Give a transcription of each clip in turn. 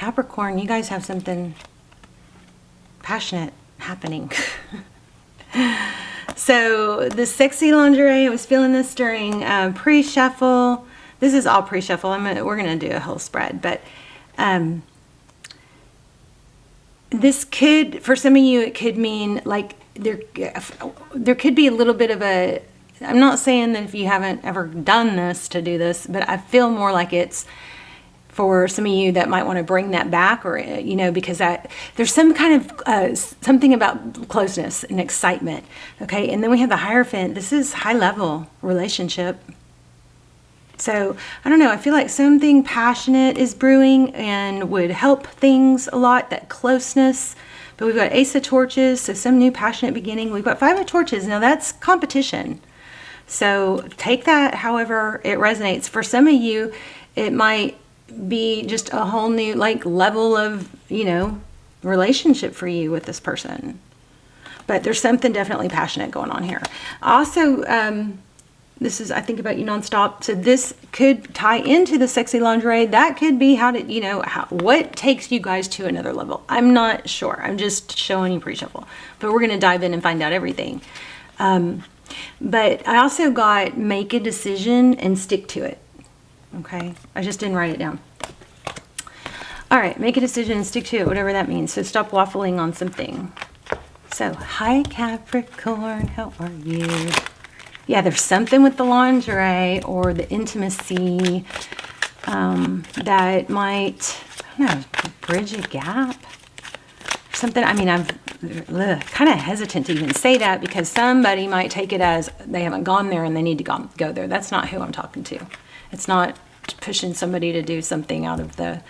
Capricorn, you guys have something passionate happening. So the sexy lingerie, I was feeling this during pre-shuffle. This is all pre-shuffle. We're going to do a whole spread, but this could, for some of you, it could mean like there could be a little bit of a, I'm not saying that if you haven't ever done this to do this, but I feel more like it's for some of you that might want to bring that back, or, you know, because there's some kind of something about closeness and excitement. Okay. And then we have the Hierophant. This is high level relationship. So I don't know. I feel like something passionate is brewing and would help things a lot, that closeness. But we've got Ace of Torches. So some new passionate beginning. We've got Five of Torches. Now that's competition. So take that however it resonates. For some of you, it might be just a whole new like level of, you know, relationship for you with this person. But there's something definitely passionate going on here. Also, this is, I think about you nonstop. So this could tie into the sexy lingerie. That could be how to, you know, what takes you guys to another level. I'm not sure. I'm just showing you pre-shuffle. But we're going to dive in and find out everything. But I also got make a decision and stick to it. Okay, I just didn't write it down. All right, make a decision and stick to it, whatever that means. So stop waffling on something. So, hi Capricorn, how are you? Yeah, there's something with the lingerie or the intimacy that might, I don't know, bridge a gap. Something, I mean, I'm kind of hesitant to even say that because somebody might take it as they haven't gone there and they need to go there. That's not who I'm talking to. It's not pushing somebody to do something out of the,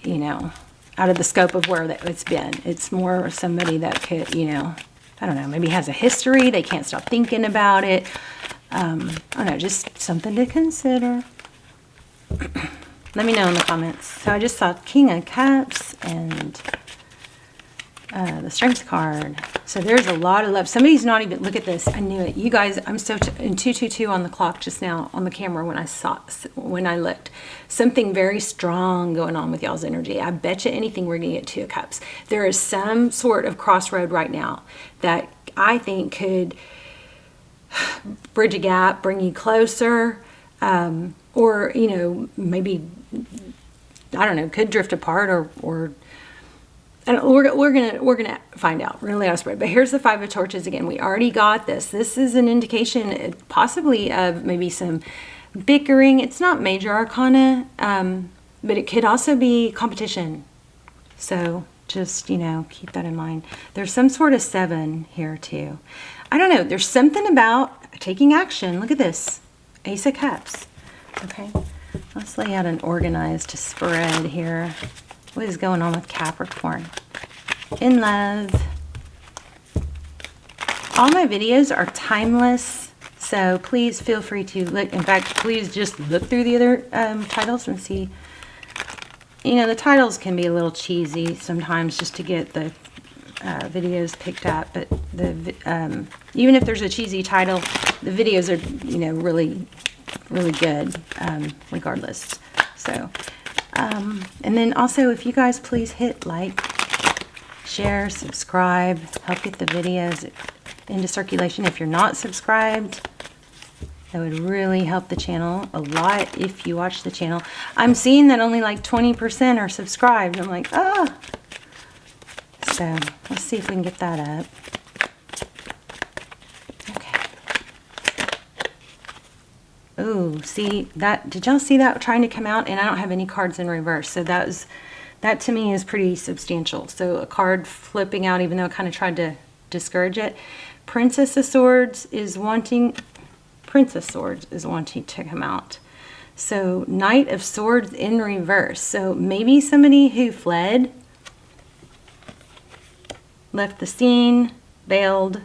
you know, out of the scope of where it's been. It's more somebody that could, you know, I don't know, maybe has a history. They can't stop thinking about it. I don't know, just something to consider. Let me know in the comments. So I just saw King of Cups and the Strength card. So there's a lot of love. Somebody's not even, look at this. I knew it. You guys, I'm so, in 222 on the clock just now on the camera when I looked. Something very strong going on with y'all's energy. I bet you anything we're going to get Two of Cups. There is some sort of crossroad right now that I think could bridge a gap, bring you closer, or, you know, maybe, I don't know, could drift apart or and we're gonna find out. We're gonna lay out a spread. But here's the Five of Torches again. We already got this. This is an indication, possibly of maybe some bickering. It's not major arcana, but it could also be competition. So just, you know, keep that in mind. There's some sort of 7 here too. I don't know. There's something about taking action. Look at this, Ace of Cups. Okay, let's lay out an organized spread here. What is going on with Capricorn? In love. All my videos are timeless, so please feel free to look. In fact, please just look through the other titles and see. You know, the titles can be a little cheesy sometimes just to get the videos picked up, but even if there's a cheesy title, the videos are, you know, really, really good regardless. So. And then also, if you guys please hit like, share, subscribe, help get the videos into circulation. If you're not subscribed, that would really help the channel a lot if you watch the channel. I'm seeing that only like 20% are subscribed. I'm like, ah. So let's see if we can get that up. Oh, see that? Did y'all see that trying to come out? And I don't have any cards in reverse. So that to me is pretty substantial. So a card flipping out, even though I kind of tried to discourage it. Princess of Swords is wanting to come out. So Knight of Swords in reverse. So maybe somebody who fled, left the scene, bailed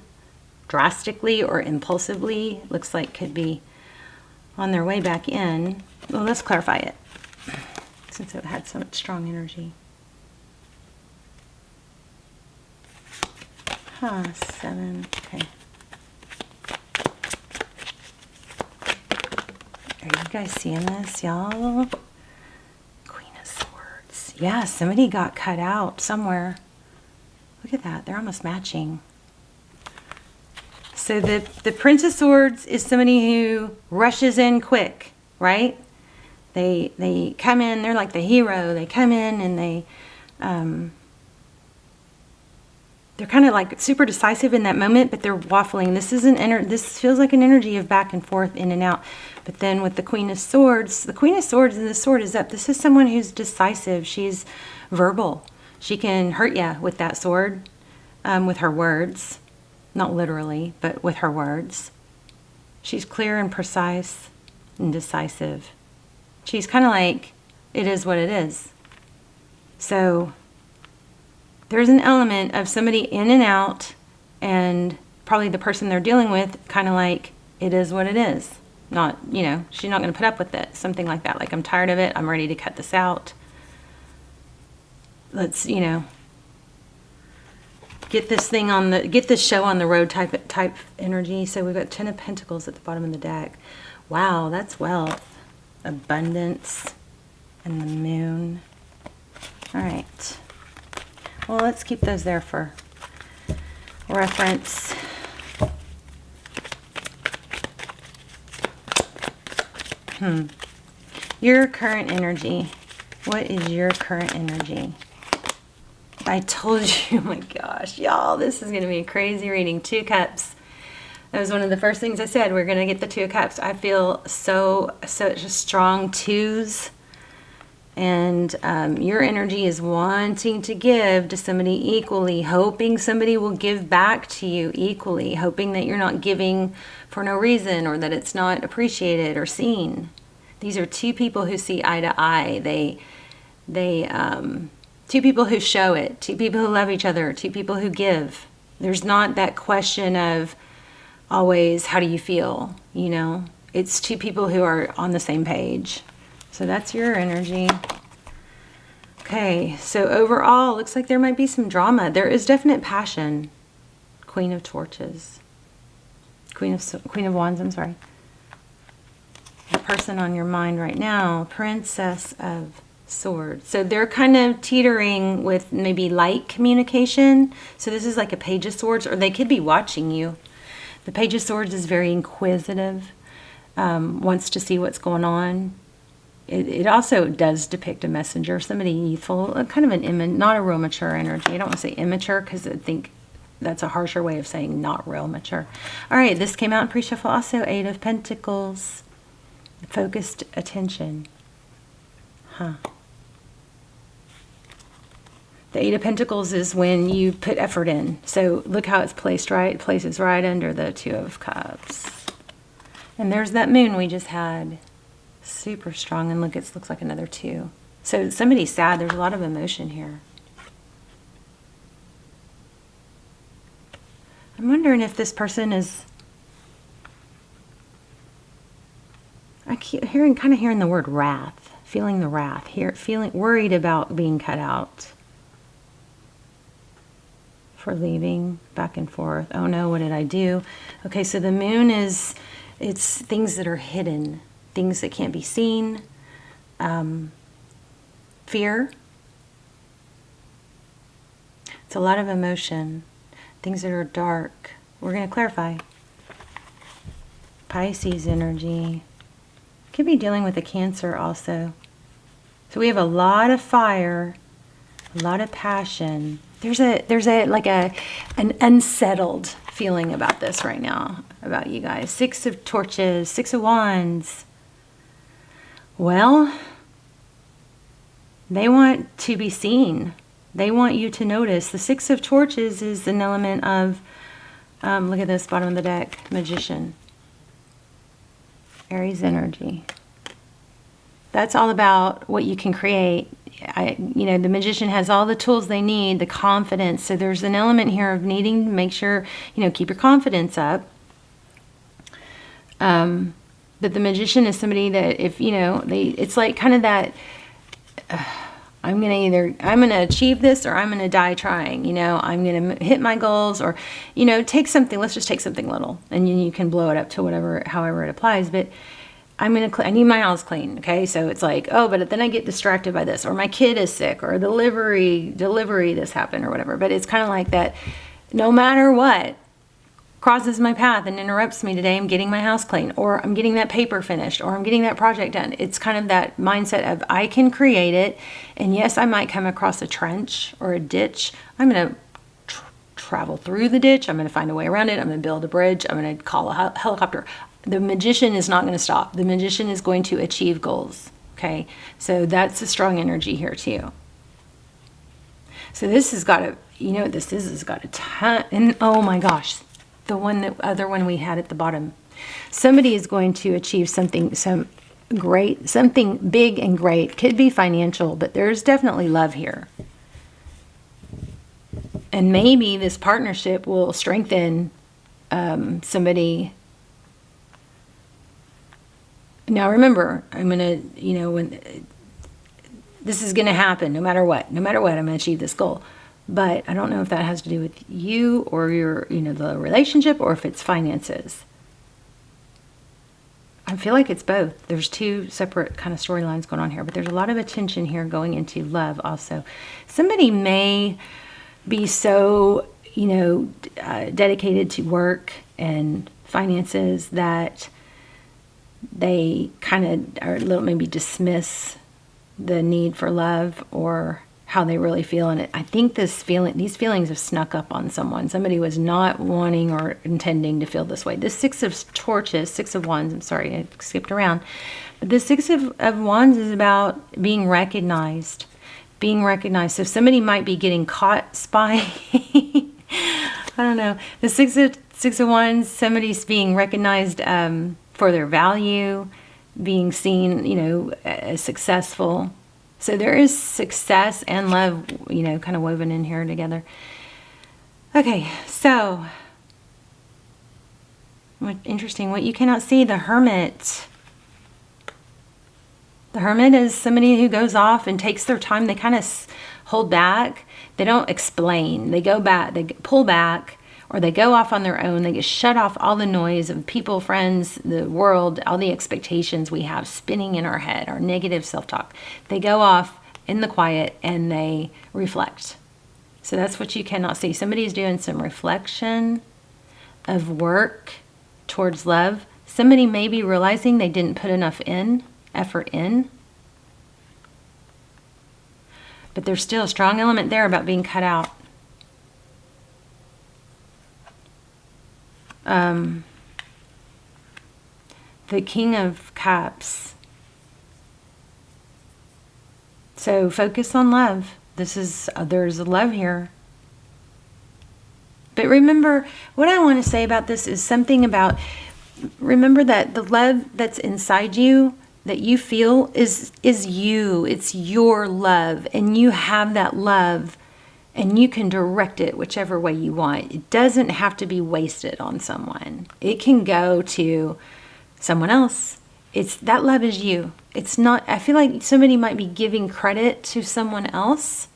drastically or impulsively, looks like could be on their way back in. Well, let's clarify it since it had so much strong energy. 7. Okay. Are you guys seeing this, y'all? Queen of Swords. Yeah, somebody got cut out somewhere. Look at that. They're almost matching. So the Prince of Swords is somebody who rushes in quick, right? They come in, they're like the hero. They come in and they're kind of like super decisive in that moment, but they're waffling. This feels like an energy of back and forth, in and out. But then with the Queen of Swords and the sword is up. This is someone who's decisive. She's verbal. She can hurt you with that sword, with her words. Not literally, but with her words. She's clear and precise and decisive. She's kind of like, it is what it is. So there's an element of somebody in and out, and probably the person they're dealing with kind of like, it is what it is. Not, she's not going to put up with it. Something like that. Like, I'm tired of it. I'm ready to cut this out. Let's, get this show on the road type energy. So we've got 10 of Pentacles at the bottom of the deck. Wow, that's wealth, abundance, and the moon. All right. Well, let's keep those there for reference. Your current energy. What is your current energy? I told you, oh my gosh, y'all, this is going to be a crazy reading. 2 Cups. That was one of the first things I said. We're going to get the 2 of Cups. I feel such a strong 2s. And your energy is wanting to give to somebody equally, hoping somebody will give back to you equally, hoping that you're not giving for no reason or that it's not appreciated or seen. These are 2 people who see eye to eye. They 2 people who show it, 2 people who love each other, 2 people who give. There's not that question of always, how do you feel? It's 2 people who are on the same page. So that's your energy. Okay, so overall, looks like there might be some drama. There is definite passion. Queen of Torches. Queen of Wands, I'm sorry. The person on your mind right now, Princess of Swords. So they're kind of teetering with maybe light communication. So this is like a Page of Swords, or they could be watching you. The Page of Swords is very inquisitive, wants to see what's going on. It also does depict a messenger, somebody youthful, kind of not a real mature energy. I don't want to say immature because I think that's a harsher way of saying not real mature. All right, this came out in pre-shuffle also, 8 of Pentacles. Focused attention. The 8 of Pentacles is when you put effort in. So look how it's placed, right? It places right under the 2 of Cups. And there's that moon we just had. Super strong. And look, it looks like another 2. So somebody's sad. There's a lot of emotion here. I'm wondering if this person is... I keep kind of hearing the word wrath. Feeling the wrath. Feeling worried about being cut out. For leaving, back and forth. Oh no, what did I do? Okay, so the moon it's things that are hidden, things that can't be seen, fear. It's a lot of emotion, things that are dark. We're going to clarify. Pisces energy. Could be dealing with a Cancer also. So we have a lot of fire, a lot of passion. There's an unsettled feeling about this right now, about you guys. 6 of Torches, 6 of Wands. Well, they want to be seen. They want you to notice. The 6 of Torches is an element of, look at this, bottom of the deck, Magician. Aries energy. That's all about what you can create. The Magician has all the tools they need, the confidence. So there's an element here of needing to make sure, keep your confidence up. But the Magician is somebody that if, it's like kind of that, I'm going to achieve this or I'm going to die trying, I'm going to hit my goals or, take something, let's just take something little and you can blow it up to however it applies. But I need my house clean. Okay. So it's like, oh, but then I get distracted by this, or my kid is sick, or delivery, this happened or whatever. But it's kind of like that. No matter what crosses my path and interrupts me today, I'm getting my house clean, or I'm getting that paper finished, or I'm getting that project done. It's kind of that mindset of I can create it. And yes, I might come across a trench or a ditch. I'm going to travel through the ditch. I'm going to find a way around it. I'm going to build a bridge. I'm going to call a helicopter. The magician is not going to stop. The magician is going to achieve goals. Okay. So that's a strong energy here too. So this has got a, you know what this is? It's got a ton. And oh my gosh, the other one we had at the bottom. Somebody is going to achieve something big and great. Could be financial, but there's definitely love here. And maybe this partnership will strengthen somebody. Now remember, I'm going to, when this is going to happen, no matter what, I'm going to achieve this goal. But I don't know if that has to do with you or your, the relationship, or if it's finances. I feel like it's both. There's two separate kind of storylines going on here, but there's a lot of attention here going into love also. Somebody may be so, dedicated to work and finances that they kind of are a little, maybe dismiss the need for love or how they really feel. And I think these feelings have snuck up on someone. Somebody was not wanting or intending to feel this way. This Six of Wands, I'm sorry, I skipped around. But the Six of Wands is about being recognized. So somebody might be getting caught spying. I don't know. The Six of Wands, somebody's being recognized for their value, being seen, as successful. So there is success and love, kind of woven in here together. Okay, so interesting. What you cannot see, the Hermit. The Hermit is somebody who goes off and takes their time. They kind of hold back. They don't explain. They go back. They pull back, or they go off on their own. They get shut off all the noise of people, friends, the world, all the expectations we have spinning in our head, our negative self-talk. They go off in the quiet and they reflect. So that's what you cannot see. Somebody's doing some reflection of work towards love. Somebody may be realizing they didn't put enough effort in. But there's still a strong element there about being cut out. The King of Cups. So focus on love. There's a love here. But remember, what I want to say about this is something about, remember that the love that's inside you, that you feel is you. It's your love, and you have that love, and you can direct it whichever way you want. It doesn't have to be wasted on someone. It can go to someone else. That love is you. It's not, I feel like somebody might be giving credit to someone else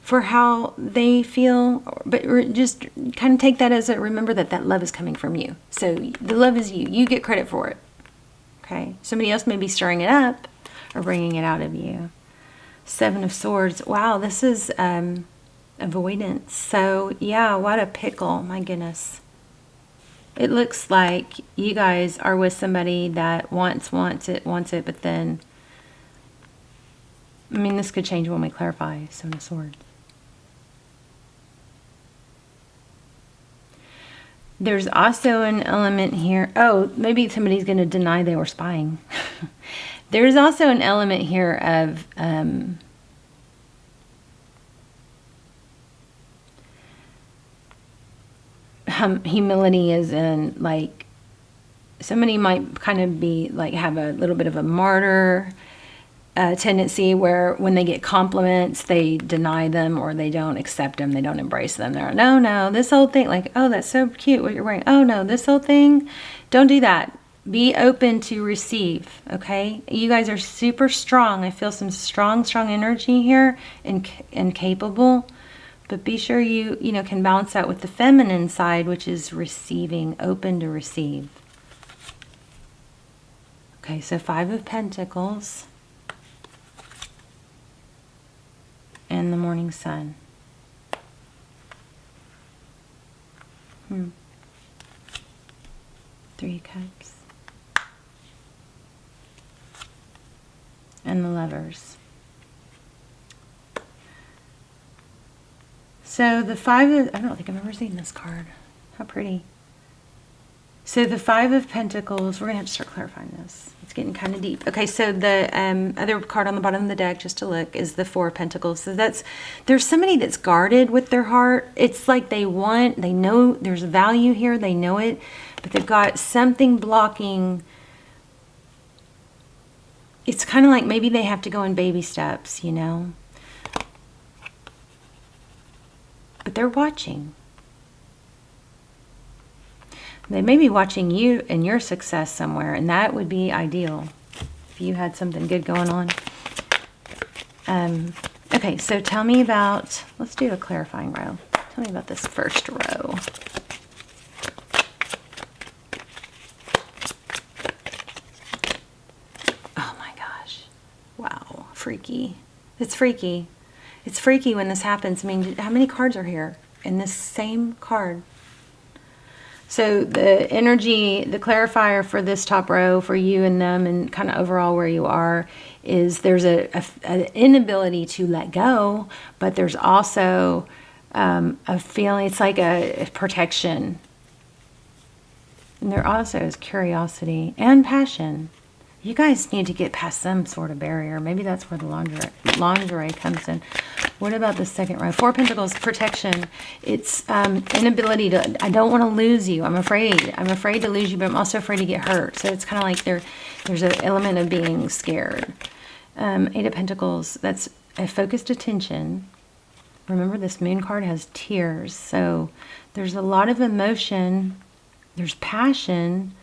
for how they feel, but just kind of take that as remember that love is coming from you. So the love is you. You get credit for it. Okay. Somebody else may be stirring it up or bringing it out of you. Seven of Swords. Wow, this is avoidance. So yeah, what a pickle. My goodness. It looks like you guys are with somebody that wants it, but then, this could change when we clarify. Seven of Swords. There's also an element here. Oh, maybe somebody's going to deny they were spying. There's also an element here of humility, is in like somebody might kind of be like have a little bit of a martyr tendency, where when they get compliments they deny them, or they don't accept them, they don't embrace them. They're no, this whole thing, like, oh, that's so cute what you're wearing. Oh no, this whole thing, don't do that. Be open to receive. Okay, you guys are super strong. I feel some strong energy here, and capable. But be sure you can balance that with the feminine side, which is receiving, open to receive. Okay, so 5 of Pentacles and the morning sun. 3 Cups. And the Lovers. So the 5 of, I don't think I've ever seen this card. How pretty. So the 5 of Pentacles, we're going to have to start clarifying this. It's getting kind of deep. Okay, so the other card on the bottom of the deck, just to look, is the 4 of Pentacles. So there's somebody that's guarded with their heart. It's like they know there's value here, they know it, but they've got something blocking. It's kind of like maybe they have to go in baby steps, you know? But they're watching. They may be watching you and your success somewhere, and that would be ideal if you had something good going on. Okay, so tell me about, let's do a clarifying row. Tell me about this first row. Oh my gosh. Wow, freaky. It's freaky. It's freaky when this happens. I mean, how many cards are here in this same card? So the energy, the clarifier for this top row, for you and them, and kind of overall where you are, is there's an inability to let go, but there's also a feeling, it's like a protection. And there also is curiosity and passion. You guys need to get past some sort of barrier. Maybe that's where the lingerie comes in. What about the second row? 4 Pentacles, protection. It's inability to, I don't want to lose you. I'm afraid. I'm afraid to lose you, but I'm also afraid to get hurt. So it's kind of like there's an element of being scared. 8 of Pentacles, that's a focused attention. Remember, this moon card has tears. So there's a lot of emotion. There's passion,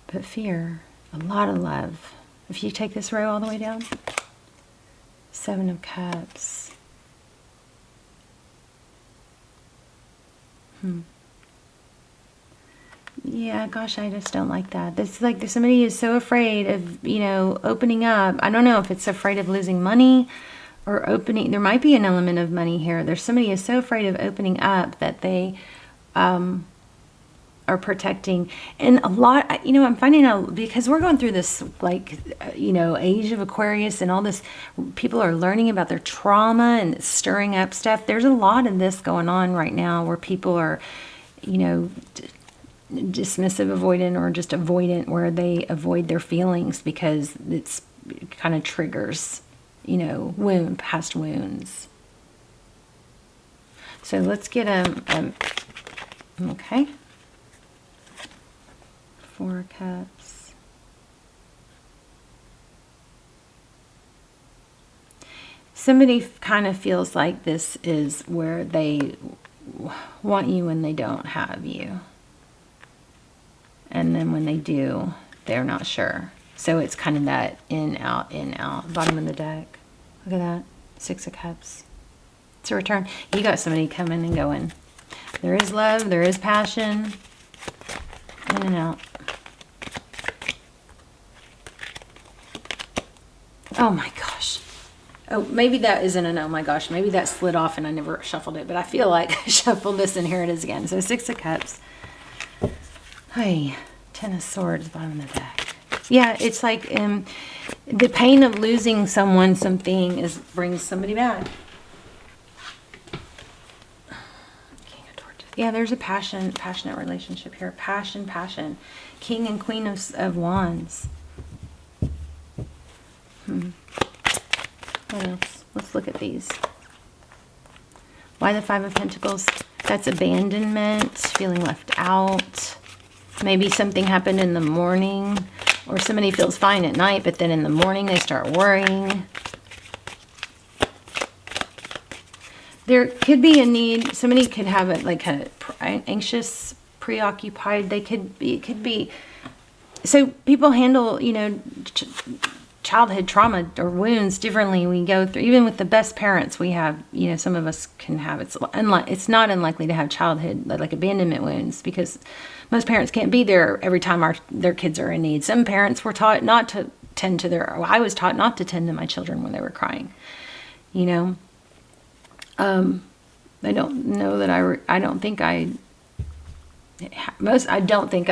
but fear. A lot of love. If you take this row all the way down, 7 of Cups. Yeah, gosh, I just don't like that. It's like there's somebody who's so afraid of, you know, opening up. I don't know if it's afraid of losing money or opening. There might be an element of money here. There's somebody who's so afraid of opening up that they are protecting. And a lot, you know, I'm finding out, because we're going through this, like, you know, age of Aquarius and all this, people are learning about their trauma and stirring up stuff. There's a lot of this going on right now where people are, you know, dismissive, avoidant, or just avoidant, where they avoid their feelings because it kind of triggers, you know, past wounds. So let's get okay. 4 Cups. Somebody kind of feels like this is where they want you when they don't have you. And then when they do, they're not sure. So it's kind of that in, out, bottom of the deck. Look at that. 6 of Cups. It's a return. You got somebody coming and going. There is love. There is passion. In and out. Oh my gosh. Oh, maybe that isn't an oh my gosh. Maybe that slid off and I never shuffled it. But I feel like I shuffled this and here it is again. So 6 of Cups. Hey, 10 of Swords, bottom of the deck. Yeah, it's like the pain of losing someone, something, brings somebody back. King of Torches. Yeah, there's a passionate relationship here. Passion. King and Queen of Wands. What else? Let's look at these. Why the 5 of Pentacles? That's abandonment, feeling left out. Maybe something happened in the morning, or somebody feels fine at night, but then in the morning they start worrying. There could be a need. Somebody could have anxious, preoccupied. It could be. So people handle, you know, childhood trauma or wounds differently. We go through, even with the best parents we have, you know, some of us can have, it's not unlikely to have childhood, like abandonment wounds, because most parents can't be there every time their kids are in need. Some parents were taught not to tend to I was taught not to tend to my children when they were crying, you know. I don't know that I don't think I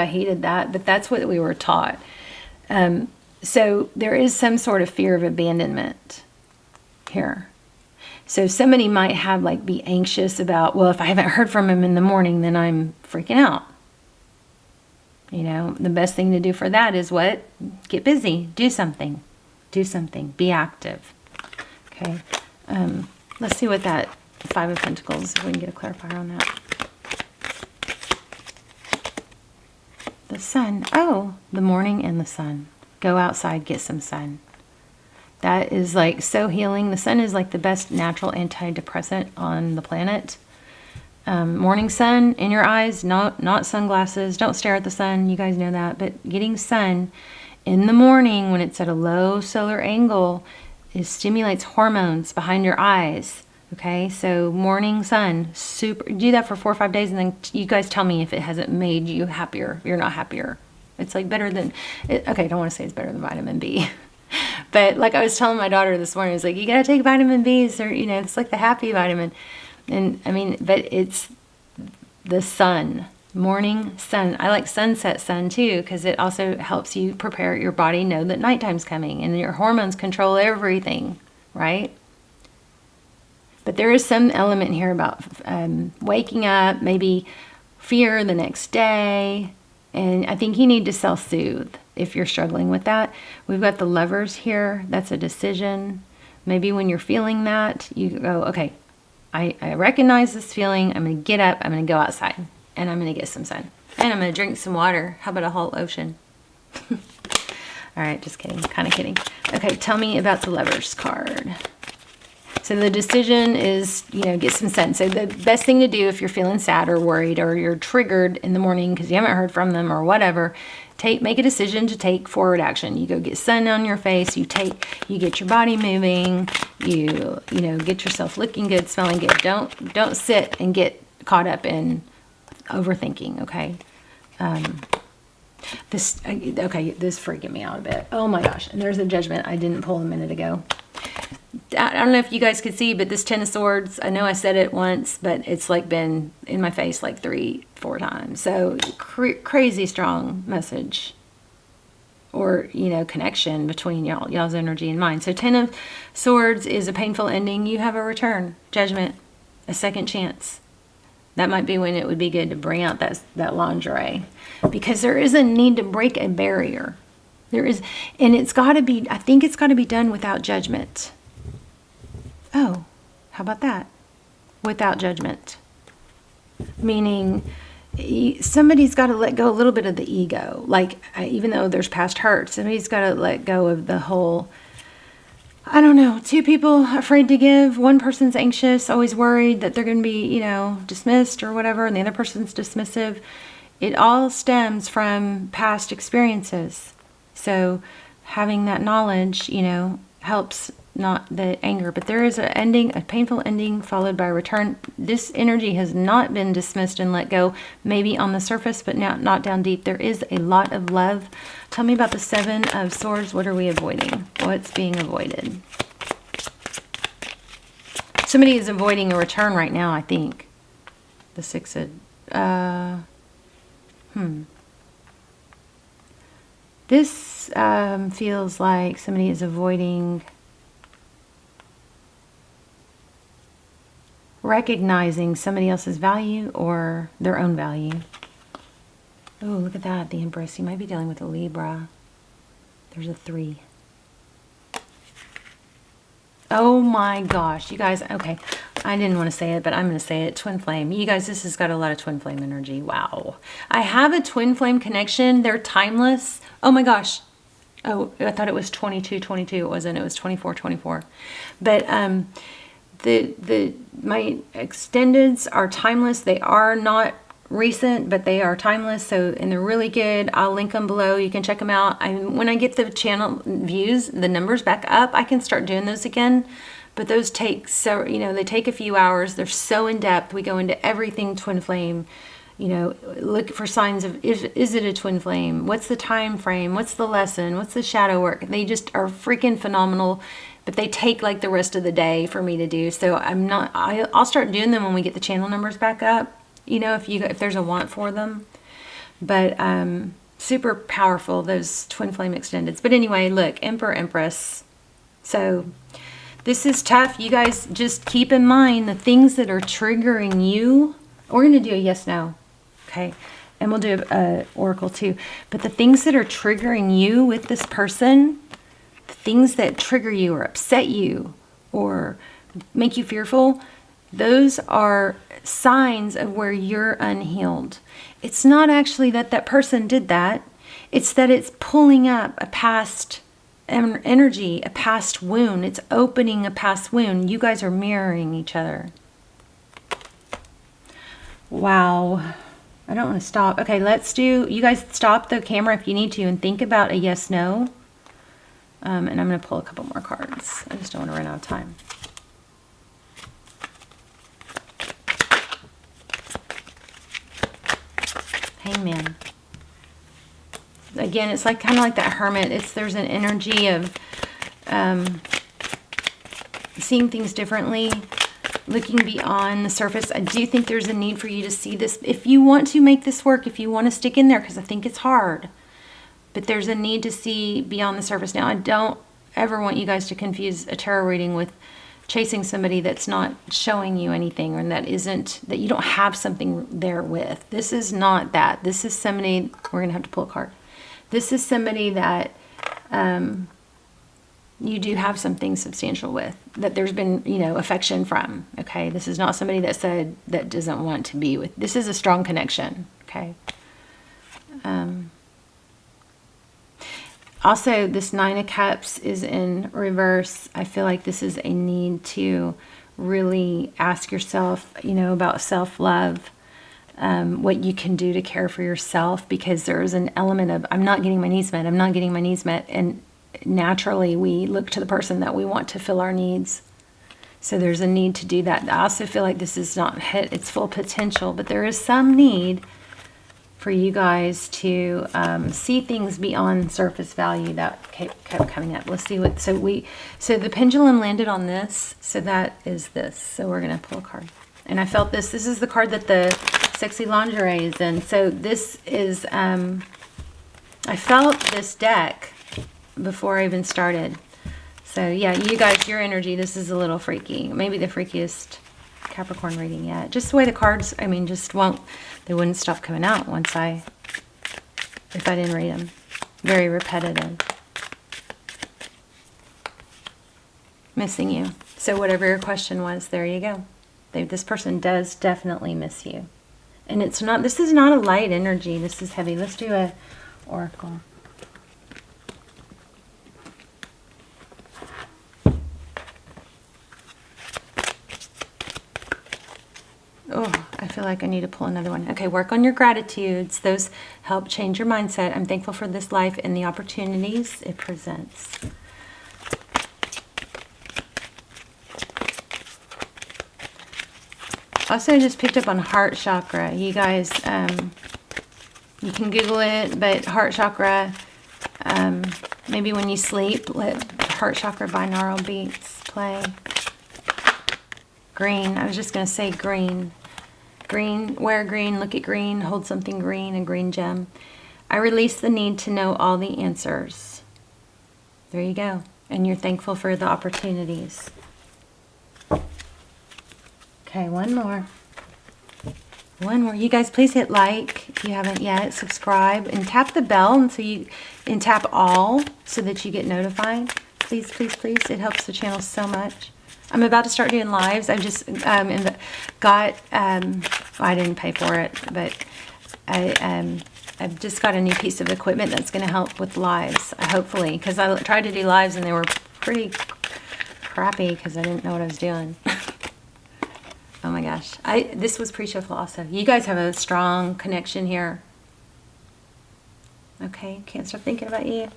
hated that, but that's what we were taught. So there is some sort of fear of abandonment here. So somebody might have be anxious about, well, if I haven't heard from him in the morning, then I'm freaking out. You know, the best thing to do for that is what? Get busy. Do something. Do something. Be active. Okay. Let's see what that Five of Pentacles, if we can get a clarifier on that. The sun. Oh, the morning and the sun. Go outside, get some sun. That is so healing. The sun is the best natural antidepressant on the planet. Morning sun in your eyes, not sunglasses. Don't stare at the sun. You guys know that. But getting sun in the morning when it's at a low solar angle stimulates hormones behind your eyes. Okay, so morning sun, super. Do that for 4 or 5 days, and then you guys tell me if it hasn't made you happier. You're not happier. It's better than, okay, I don't want to say it's better than vitamin B. But I was telling my daughter this morning, I was you got to take vitamin Bs, or, it's the happy vitamin. And I mean, but it's the sun, morning sun. I like sunset sun too, because it also helps you prepare your body, know that nighttime's coming, and your hormones control everything, right? But there is some element here about waking up, maybe fear the next day. And I think you need to self-soothe if you're struggling with that. We've got the Lovers here. That's a decision. Maybe when you're feeling that, you go, okay, I recognize this feeling. I'm going to get up. I'm going to go outside. And I'm going to get some sun. And I'm going to drink some water. How about a whole ocean? All right, just kidding. Kind of kidding. Okay, tell me about the Lovers card. So the decision is, get some sun. So the best thing to do if you're feeling sad or worried, or you're triggered in the morning because you haven't heard from them or whatever, make a decision to take forward action. You go get sun on your face. You get your body moving. You get yourself looking good, smelling good. Don't sit and get caught up in overthinking. Okay. This freaking me out a bit. Oh my gosh. And there's a Judgment I didn't pull a minute ago. I don't know if you guys could see, but this Ten of Swords, I know I said it once, but it's been in my face 3-4 times. So crazy strong message, or, connection between y'all's energy and mine. So Ten of Swords is a painful ending. You have a return, Judgment, a second chance. That might be when it would be good to bring out that lingerie, because there is a need to break a barrier. There is, and I think it's got to be done without judgment. Oh, how about that? Without judgment. Meaning somebody's got to let go a little bit of the ego. Even though there's past hurt, somebody's got to let go of the whole, I don't know, 2 people afraid to give. One person's anxious, always worried that they're going to be, dismissed or whatever, and the other person's dismissive. It all stems from past experiences. So having that knowledge, helps, not the anger. But there is a painful ending followed by a return. This energy has not been dismissed and let go, maybe on the surface, but not down deep. There is a lot of love. Tell me about the Seven of Swords. What are we avoiding? What's being avoided? Somebody is avoiding a return right now, I think. The Six of... This feels like somebody is avoiding recognizing somebody else's value or their own value. Oh, look at that, the Empress. You might be dealing with a Libra. There's a 3. Oh my gosh, you guys, okay. I didn't want to say it, but I'm going to say it. Twin flame. You guys, this has got a lot of twin flame energy. Wow. I have a twin flame connection. They're timeless. Oh my gosh. Oh, I thought it was 22. It wasn't. It was 24. But my extendeds are timeless. They are not recent, but they are timeless. So, and they're really good. I'll link them below. You can check them out. When I get the channel views, the numbers back up, I can start doing those again. But those take, so, you know, they take a few hours. They're so in depth. We go into everything twin flame. You know, look for signs of, is it a twin flame? What's the time frame? What's the lesson? What's the shadow work? They just are freaking phenomenal. But they take like the rest of the day for me to do. So I'll start doing them when we get the channel numbers back up. You know, if there's a want for them. But super powerful, those twin flame extendeds. But anyway, look, Emperor, Empress. So this is tough. You guys just keep in mind the things that are triggering you. We're going to do a yes, no. Okay. And we'll do a oracle too. But the things that are triggering you with this person, the things that trigger you or upset you or make you fearful, those are signs of where you're unhealed. It's not actually that that person did that. It's that it's pulling up a past energy, a past wound. It's opening a past wound. You guys are mirroring each other. Wow. I don't want to stop. Okay, let's do, you guys stop the camera if you need to and think about a yes, no. And I'm going to pull a couple more cards. I just don't want to run out of time. Hangman. Again, it's like kind of like that hermit. There's an energy of seeing things differently, looking beyond the surface. I do think there's a need for you to see this. If you want to make this work, if you want to stick in there, because I think it's hard, but there's a need to see beyond the surface. Now, I don't ever want you guys to confuse a tarot reading with chasing somebody that's not showing you anything, or that you don't have something there with. This is not that. This is somebody, we're going to have to pull a card. This is somebody that you do have something substantial with, that there's been, you know, affection from. Okay, this is not somebody that said that doesn't want to be with. This is a strong connection. Okay. Also, this Nine of Cups is in reverse. I feel like this is a need to really ask yourself, you know, about self-love, what you can do to care for yourself, because there's an element of, I'm not getting my needs met, I'm not getting my needs met. And naturally, we look to the person that we want to fill our needs. So there's a need to do that. I also feel like this is not hit its full potential, but there is some need for you guys to see things beyond surface value. That kept coming up. Let's see what, so the pendulum landed on this, so that is this. So we're going to pull a card. And I felt this is the card that the sexy lingerie is in. So this is, I felt this deck before I even started. So yeah, you guys, your energy, this is a little freaky. Maybe the freakiest Capricorn reading yet. Just the way the cards, I mean, just they wouldn't stop coming out if I didn't read them. Very repetitive. Missing you. So whatever your question was, there you go. This person does definitely miss you. And it's not, this is not a light energy. This is heavy. Let's do a oracle. Oh, I feel like I need to pull another one. Okay, work on your gratitudes. Those help change your mindset. I'm thankful for this life and the opportunities it presents. Also, I just picked up on heart chakra. You guys, you can Google it, but heart chakra, maybe when you sleep, let heart chakra binaural beats play. Green, I was just going to say green. Green, wear green, look at green, hold something green, a green gem. I release the need to know all the answers. There you go. And you're thankful for the opportunities. Okay, one more. One more. You guys, please hit like if you haven't yet. Subscribe and tap the bell and tap all so that you get notified. Please, please, please. It helps the channel so much. I'm about to start doing lives. I've just got, I didn't pay for it, but I've just got a new piece of equipment that's going to help with lives, hopefully, because I tried to do lives and they were pretty crappy because I didn't know what I was doing. Oh my gosh. This was pre-shuffle also. You guys have a strong connection here. Okay, can't stop thinking about you.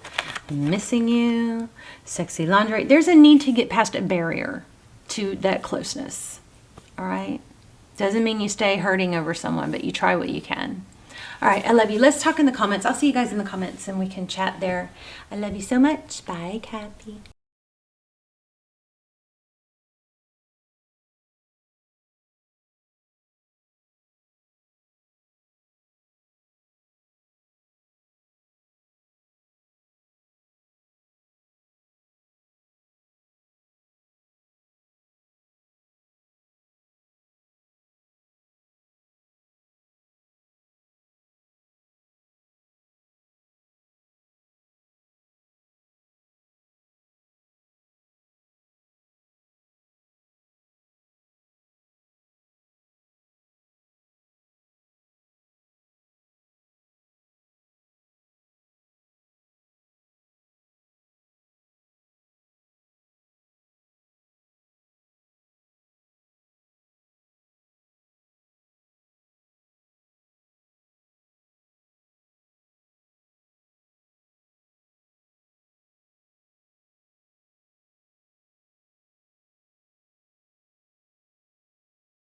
I'm missing you. Sexy laundry. There's a need to get past a barrier to that closeness. All right? Doesn't mean you stay hurting over someone, but you try what you can. All right, I love you. Let's talk in the comments. I'll see you guys in the comments and we can chat there. I love you so much. Bye, Cappy.